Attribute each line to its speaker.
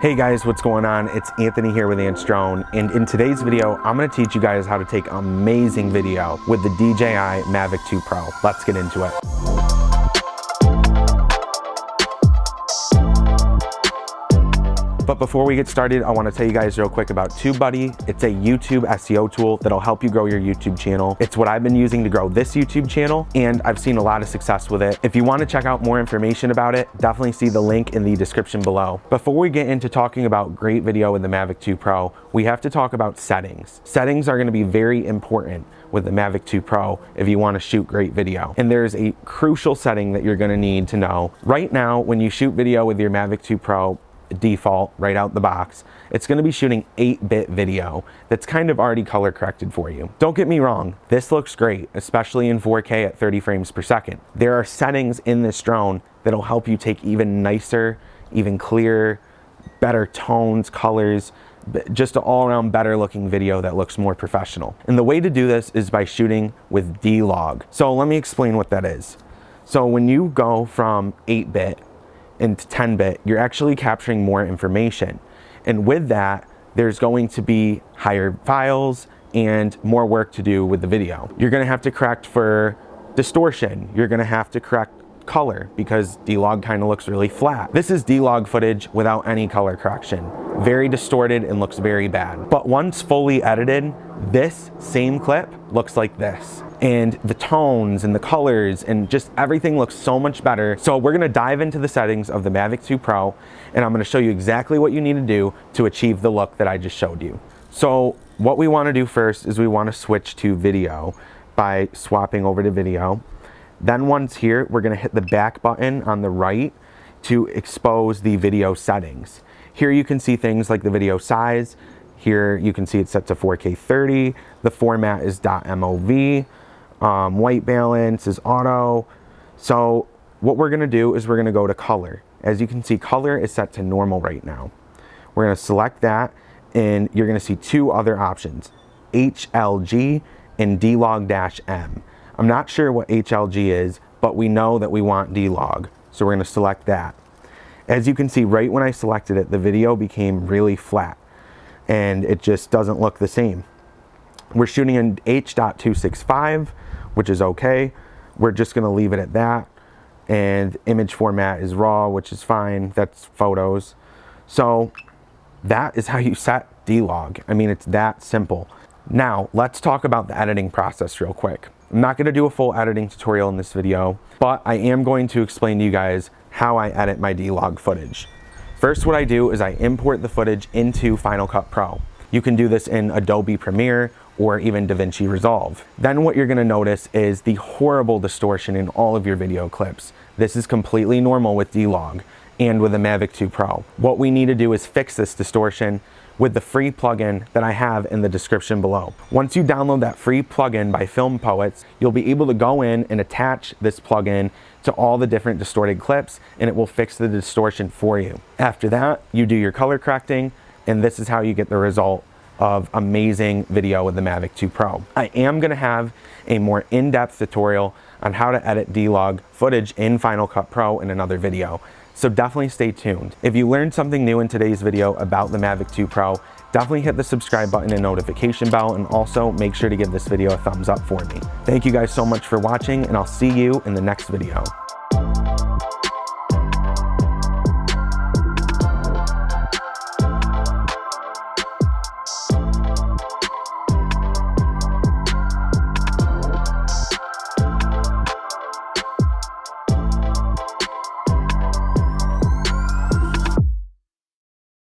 Speaker 1: Hey guys, what's going on? It's Anthony here with Ant's Drone, and in today's video, I'm going to teach you guys how to take amazing video with the DJI Mavic 2 Pro. Let's get into it. But before we get started, I want to tell you guys real quick about TubeBuddy. It's a YouTube SEO tool that'll help you grow your YouTube channel. It's what I've been using to grow this YouTube channel, and I've seen a lot of success with it. If you want to check out more information about it, definitely see the link in the description below. Before we get into talking about great video with the Mavic 2 Pro, we have to talk about settings. Settings are going to be very important with the Mavic 2 Pro if you want to shoot great video. And there's a crucial setting that you're going to need to know. Right now, when you shoot video with your Mavic 2 Pro, default right out the box, it's going to be shooting 8-bit video that's kind of already color corrected for you. Don't get me wrong, this looks great, especially in 4K at 30 frames per second. There are settings in this drone that'll help you take even nicer, even clearer, better tones, colors, just an all-around better looking video that looks more professional. And the way to do this is by shooting with D-Log. So let me explain what that is. So when you go from 8-bit into 10-bit, you're actually capturing more information. And with that, there's going to be higher files and more work to do with the video. You're gonna have to correct for distortion. You're gonna have to correct color because D-Log kind of looks really flat. This is D-Log footage without any color correction. Very distorted and looks very bad. But once fully edited, this same clip looks like this. And the tones and the colors and just everything looks so much better. So we're gonna dive into the settings of the Mavic 2 Pro, and I'm gonna show you exactly what you need to do to achieve the look that I just showed you. So what we wanna do first is we wanna switch to video by swapping over to video. Then once here, we're gonna hit the back button on the right to expose the video settings. Here you can see things like the video size. Here you can see it's set to 4K 30. The format is .mov. White balance is auto. So what we're gonna do is we're gonna go to color. As you can see, color is set to normal right now. We're gonna select that, and you're gonna see two other options, HLG and D-Log-M. I'm not sure what HLG is, but we know that we want D-Log, so we're gonna select that. As you can see, right when I selected it, the video became really flat, and it just doesn't look the same. We're shooting in H.265, which is okay. We're just gonna leave it at that. And image format is RAW, which is fine. That's photos. So that is how you set D-Log. I mean, it's that simple. Now, let's talk about the editing process real quick. I'm not gonna do a full editing tutorial in this video, but I am going to explain to you guys how I edit my D-Log footage. First, what I do is I import the footage into Final Cut Pro. You can do this in Adobe Premiere or even DaVinci Resolve. Then what you're gonna notice is the horrible distortion in all of your video clips. This is completely normal with D-Log and with the Mavic 2 Pro. What we need to do is fix this distortion with the free plugin that I have in the description below. Once you download that free plugin by Film Poets, you'll be able to go in and attach this plugin to all the different distorted clips, and it will fix the distortion for you. After that, you do your color correcting, and this is how you get the result of amazing video with the Mavic 2 Pro. I am gonna have a more in-depth tutorial on how to edit D-Log footage in Final Cut Pro in another video. So definitely stay tuned. If you learned something new in today's video about the Mavic 2 Pro, definitely hit the subscribe button and notification bell, and also make sure to give this video a thumbs up for me. Thank you guys so much for watching, and I'll see you in the next video.